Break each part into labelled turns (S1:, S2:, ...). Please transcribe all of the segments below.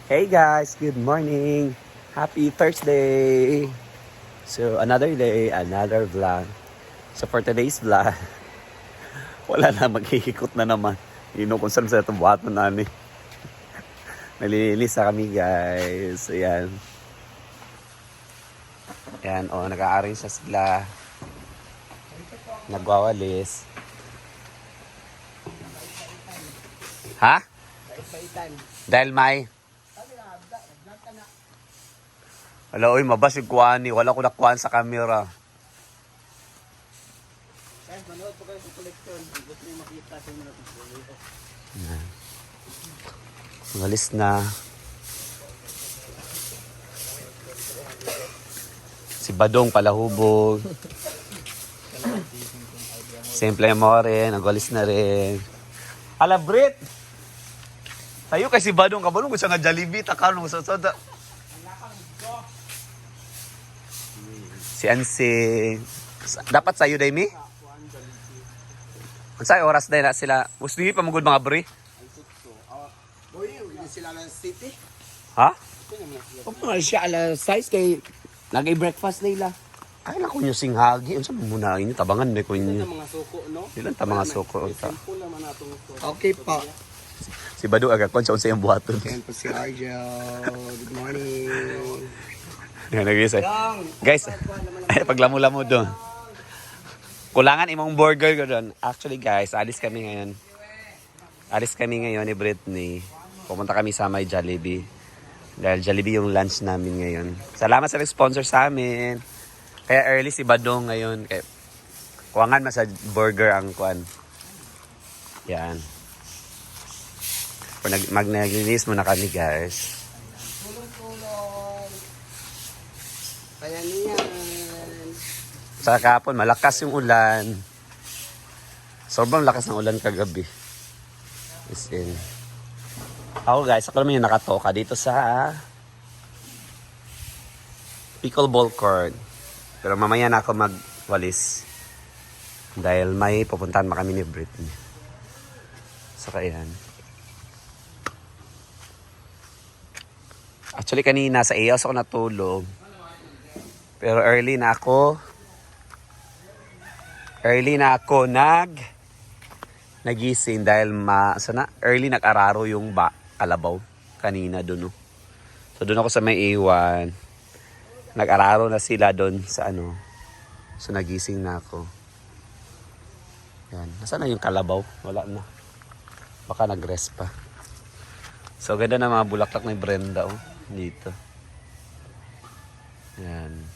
S1: Hey guys, good morning. Happy Thursday. So another day, another vlog. So for today's vlog, wala na, maghihikot na naman. Kung saan sa itong buhaton na ni. Nalilinis na kami guys. Ayan. Ayan, nag-aaring sa sila. Nagwawalis. Ha? Dahil may wala, oy, mabas yung kuhaan ni. Wala ko nakuhaan sa camera.
S2: Guys, manood po kayo sa collection. Gusto nyo makita sa inyo natin po.
S1: Walis na. Si Badong palahubog. Simple mo rin. Nagwalis na rin. Ala, Brit! Tayo kay si Badong. Kabalong ko siya nga Jollibee. Takarong mo sa soda. Si Ansing. Dapat sa'yo, Daimi? Sa'yo, oras na sila. Gusto nyo pamugod mga bri?
S2: Boy, hindi sila ng city.
S1: Ha?
S2: Huwag naman siya alas 6 kay nag-breakfast nila.
S1: Ay, lang ko nyo singhagi. Ano sa muna inyo? Tabangan na ko inyo.
S2: Mga suko, no?
S1: Ilan ta mga suko?
S2: Simple naman natong suko. Okay pa.
S1: Si Badong agad kon sa iyang buhaton.
S2: Yan po si Argel. Good morning.
S1: Yan, guys, paglamo-lamo doon. Kulangan imong burger ko doon. Actually guys, alis kami ngayon. Alis kami ngayon ni Britney. Pumunta kami sa may Jollibee. Dahil Jollibee yung lunch namin ngayon. Salamat sa nag-sponsor sa amin. Kaya early si Badong ngayon. Kaya, kuwangan ma sa burger ang kuwan. Yan. Mag-naglinis muna kami guys.
S2: Kaya niyan.
S1: Sa kahapon, malakas yung ulan. Sobrang lakas ng ulan kagabi. As in. Ako guys, ako naman yung nakatoka dito sa pickleball court. Pero mamaya na ako magwalis. Dahil may pupuntahan pa kami ni Britney. So kaya yan. Actually kanina sa EOS ako natulog. Pero early na ako nagising dahil early nag-araro yung kalabaw kanina doon. No? So doon ako sa may iwan. Nag-araro na sila doon sa So nagising na ako. Yan. Nasaan na yung kalabaw? Wala na. Baka nag-rest pa. So ganda na mga bulaklak ni Brenda dito. Yan.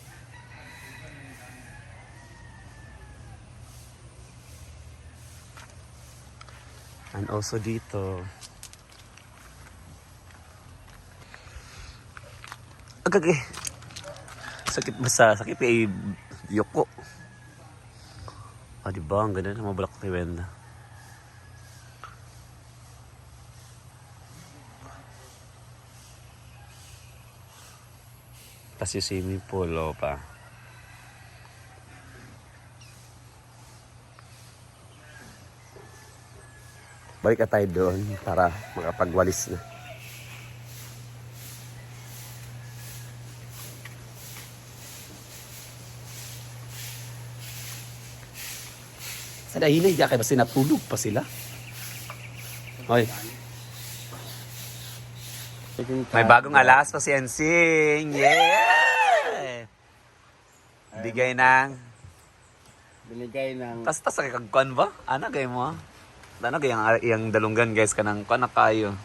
S1: And also dito. Agagay. Sakit basa. Sakit ay yoko. Diba? Ang ganda ng mga bulak ni Wenda. Tapos yung swimming pool pa. Balik na tayo doon para makapagwalis na. Sa dahinay, kaya ba sinatulog pa sila? Hoy. May bagong alas pa si Ensing. Yeah! Binigay ng... Tas ay kagkuan ba? Ano gay mo? Ano yung dalunggan guys kanang kuan na kayo.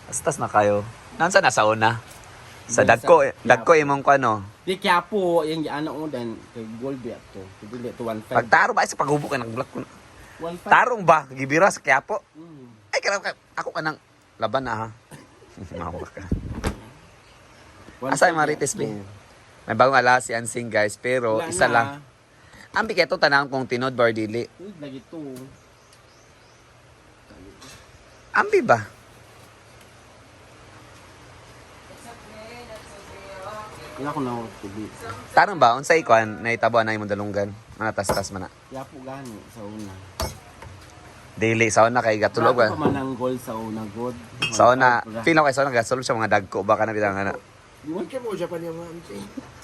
S1: Tas na kayo. Nansa na sa una? Sa dagko imong kuan
S2: Di kaya po, yung mo din, kay Gold Bet to. Hindi to 1.5.
S1: Pagtaro ba sa paghubok ka ng bulak ko?
S2: 1.5.
S1: Tarong ba? Gibira sa Quiapo? Ay, ako ka ng laban na ha. Mawa ka. Asa yung Marites B? May bagong alas si Ansing guys, pero isa lang. Ang biketo tanang kung tinod bar dili.
S2: Lagi to.
S1: Ambi ba?
S2: Kaya ako na TV.
S1: Tarong ba? Unsay ikuan na itabuan na imong dalunggan? Mga tas-tas man na.
S2: Kaya po gani sa una.
S1: Daily sauna kay gatulog
S2: Grabe
S1: ba.
S2: pa man ang goal sa una god.
S1: Sauna, feel ako kay sauna gatulog siya mga dagko baka na bitang ana.
S3: Huwag ka mo, Japan yung mga amsi.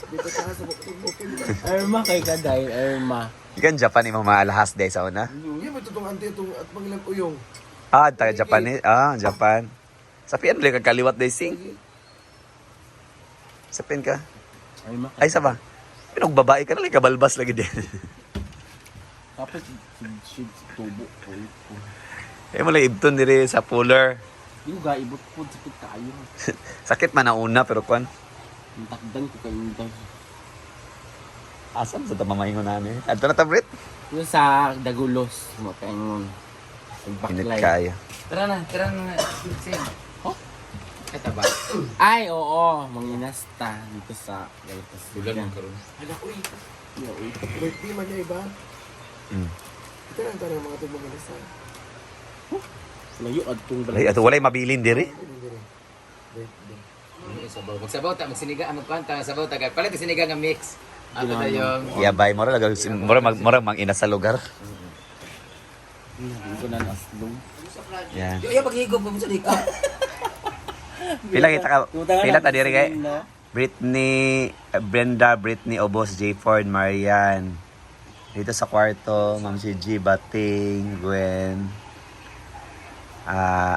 S3: Dito ka sa bukid-bukid.
S2: Irma kay Kaday, Irma.
S1: Ikan Japan ni mga alahas day sauna.
S3: Hindi mo itong ante itong at mangilang uyong.
S1: Ah, taga Japan ni. Ah, Japan. Sa pian bali ka kaliwat day sing. Sa pian ka.
S2: Irma kay.
S1: Ay sa ba? Pinog babae ka na lang kabalbas lagi din.
S2: Tapos si tubo ko.
S1: Eh mo lang ibton diri sa puller.
S2: Yung gaibot po sakit kayo.
S1: Sakit man na una pero kwan.
S2: Ang takdan ko kayo nito.
S1: Asam sa tamamayingon nani. Adto na tabret.
S2: Yung sa Dagulos, mo kayo
S1: Init
S2: baklay.
S1: kaya.
S4: Tara na, Sing.
S2: Oh?
S4: Ito ba?
S2: Ay, oo, manginasta dito sa Galitas.
S4: karon.
S3: Hala, uy.
S2: Yeah, uy.
S3: Birthday man niya iba.
S1: Mm.
S3: Ito lang tayo mga itong mga nasa.
S2: Layo at kung
S1: Ay, ato walay mabilin diri.
S4: Sabaw. Magsabaw ta, magsiniga, magkwanta, sabaw ta. Palit siniga nga mix. Ato na yung...
S1: Iyabay mo ra mura mag ina sa lugar.
S2: Hindi ko na naslong.
S1: Yan.
S4: Yung paghigop mo sa lika.
S1: Pila ta diri kay Britney, Brenda, Britney, Obos, J. Ford, Marian. Dito sa kwarto, Ma'am si G, Bating, Gwen,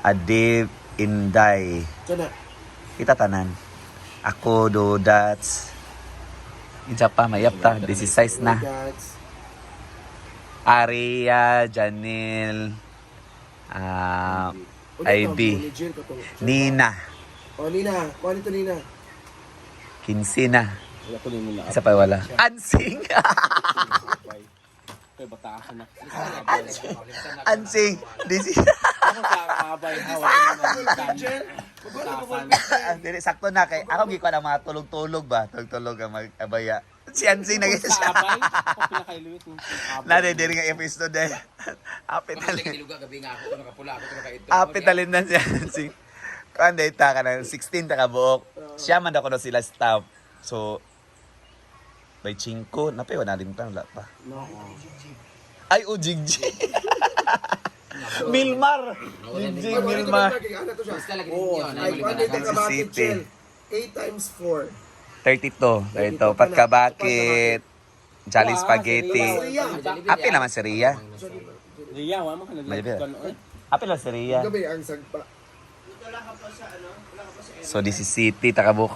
S1: Adib, Inday.
S3: Kana.
S1: Kita tanan. Ako, Dodats. Isa pa, mayap ta. 16 na.
S3: That's
S1: Aria, Janil, IB, Nina,
S3: O, Nina. Kuha nito, Nina.
S1: 15 na.
S2: Wala ko nung na.
S1: Isa pa wala. Ansing!
S2: Kaya batakan na.
S1: Ansing! Disi.
S2: Ako sa abay, hawa.
S1: Dili, sakto na kay ako giko na mga tulog-tulog ba? Tulog-tulog ang mag-abaya. Si Ansing na
S2: Sa abay, ako pinakailuwit ng abay.
S1: Nade, dili nga episode eh. Apit
S4: Kapag
S1: talin.
S4: niluga gabi nga ako, nakapula ako, nakaito.
S1: Apit talin na si Ansing. Kuan day ta ka na 16 ta ka buok. Siya man ako na sila staff. So by 5 napay wala din pa wala pa.
S2: No.
S1: Ay o Jigjig. Milmar. Jigjig Milmar.
S3: Ano to siya?
S4: Basta lagi
S3: Oo.
S4: ninyo.
S3: Ay, kuha nito
S1: Kansas
S3: ka bakit,
S1: City.
S3: Chel? 8 times 4.
S1: 32. Ito pagkabakit. Jolly Spaghetti.
S3: Ria.
S1: Api naman si Ria.
S2: Ria, wala mo ka
S1: Malibig.
S2: nag-live.
S1: Api naman si Ria.
S3: Gabi ang sagpa.
S1: So this is City Takabuk.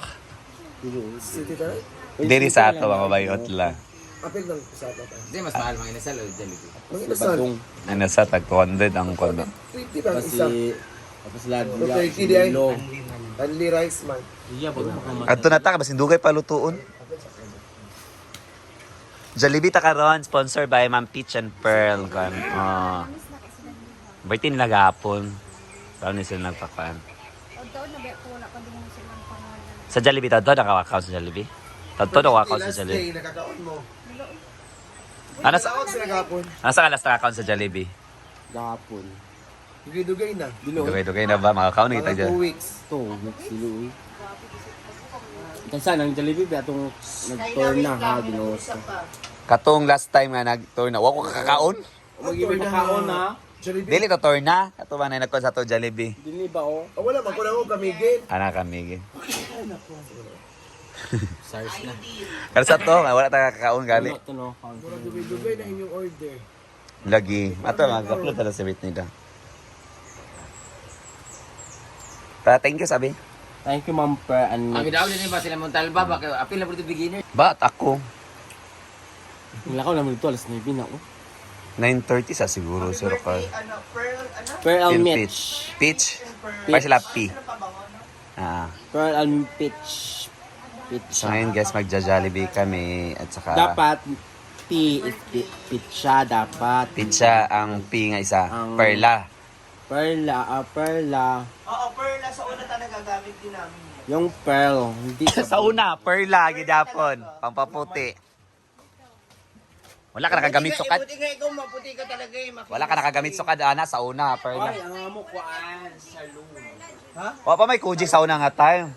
S3: City tayo?
S1: Diri sa ato mga bayot la.
S3: Apil ng sa ato tayo.
S4: Hindi, mas mahal mga inasal o Jollibee.
S3: Ang inasal.
S2: Badong.
S1: Ano sa tag 200 ang kono.
S3: 20 lang isa.
S2: Tapos lahat
S3: O, 30 di ay. Only rice man.
S2: Ria, bago makamatay.
S1: Ato na ta basin dugay pa lutuon. Jollibee ta karon sponsored by Ma'am Peach and Pearl kan. Oh. Birthday nila gahapon. Daw ni sila nagpakuan. Sa Jollibee to nakaka-account sa Jollibee. Tadto nakaka-account sa
S3: Last
S1: Jollibee.
S3: day, nakakaon mo.
S1: Ano sa
S3: Nakakaon sila kapon.
S1: Nasa ka last account sa Jollibee?
S2: Gapon.
S3: Dugay-dugay na.
S1: Dugay-dugay na ba makaka-account kita
S3: Mga
S1: dyan?
S3: 2 weeks.
S2: Ito, nagsilo eh. Kasi nang Jollibee ba itong nag-tour na ha, ginuwas ko.
S1: Katong last time nga nag-tour na, wako kakakaon?
S2: Mag-ibig na kaon na.
S3: Jollibee.
S1: Dili to tour na. Ato ba na nagkon sa to Jollibee?
S2: Dili ba o?
S3: Oh, wala, magkula ko kamigin.
S1: Ana kami.
S4: SARS na.
S1: Pero sa to, wala ta kakakaon gali.
S2: Ito no, kaon.
S3: Mura dugay-dugay na inyong order.
S1: Lagi. Ato mag-upload tala sa bit nila. Pa thank you sabi.
S2: Thank you, Ma'am Per.
S4: Ang gidaw din ba sila Montalba ba? Kaya apil na po ito beginner.
S1: Ba't ako?
S2: Nilakaw naman ito, alas 9 na o.
S1: 9:30 sa siguro sir ka.
S2: Pearl
S1: Pin
S2: Mitch.
S1: Peach. Pa sila P. Ah.
S2: Pearl Pitch. Pitch.
S1: So ngayon guys, magja-Jollibee kami at saka
S2: Dapat P is pitcha dapat.
S1: pizza ang P nga isa.
S2: Ang-
S1: Perla.
S2: Perla. Oo, Perla sa una talaga gamit din namin. Yung Pearl, hindi
S1: Sa una, Perla gidapon, pampaputi. Wala ka nakagamit sukad.
S5: Buti nga ikaw, maputi ka talaga eh.
S1: Wala ka nakagamit sukad ana sa una, Perla.
S2: ang amo kuan sa loom.
S1: Wa pa may kuji sa una nga tayo.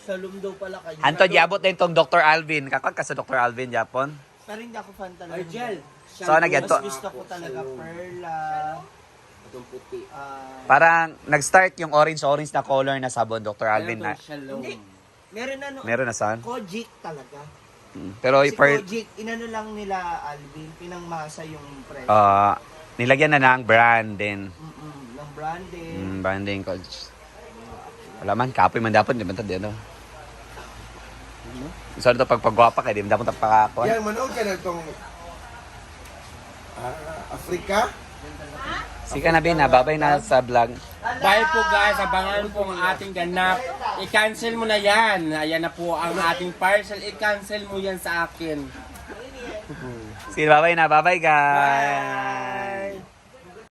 S5: Sa loom daw pala kayo.
S1: Anto diabot din tong Dr. Alvin. Kakon ka sa Dr. Alvin Japon.
S5: Pero hindi ako fan talaga.
S2: Argel.
S1: So nagyanto.
S5: Mas gusto ko talaga Perla.
S3: itong puti.
S1: Parang nag-start yung orange na color na sabon, Dr. Alvin.
S3: Ano
S1: Na,
S3: itong Shalom?
S5: Hindi. Meron na no.
S1: meron na saan?
S5: Kojic talaga.
S1: Pero
S5: Si
S1: per,
S5: Kojic, inano lang nila Alvin, pinangmasa yung presyo.
S1: nilagyan na ng brand din.
S5: Ng branding.
S1: Branding coach. Wala man, kapoy man dapat, di ba ito, di ano? So, ito pagpagwapa ka, di ba dapat pakakuha?
S3: Yan, manood ka na itong Africa.
S1: Sige na, Bin, babay na sa vlog.
S3: Bye po guys, abangan po ang ating ganap. I-cancel mo na yan. Ayan na po ang ating parcel. I-cancel mo yan sa akin.
S1: Sige, babay na, babay guys!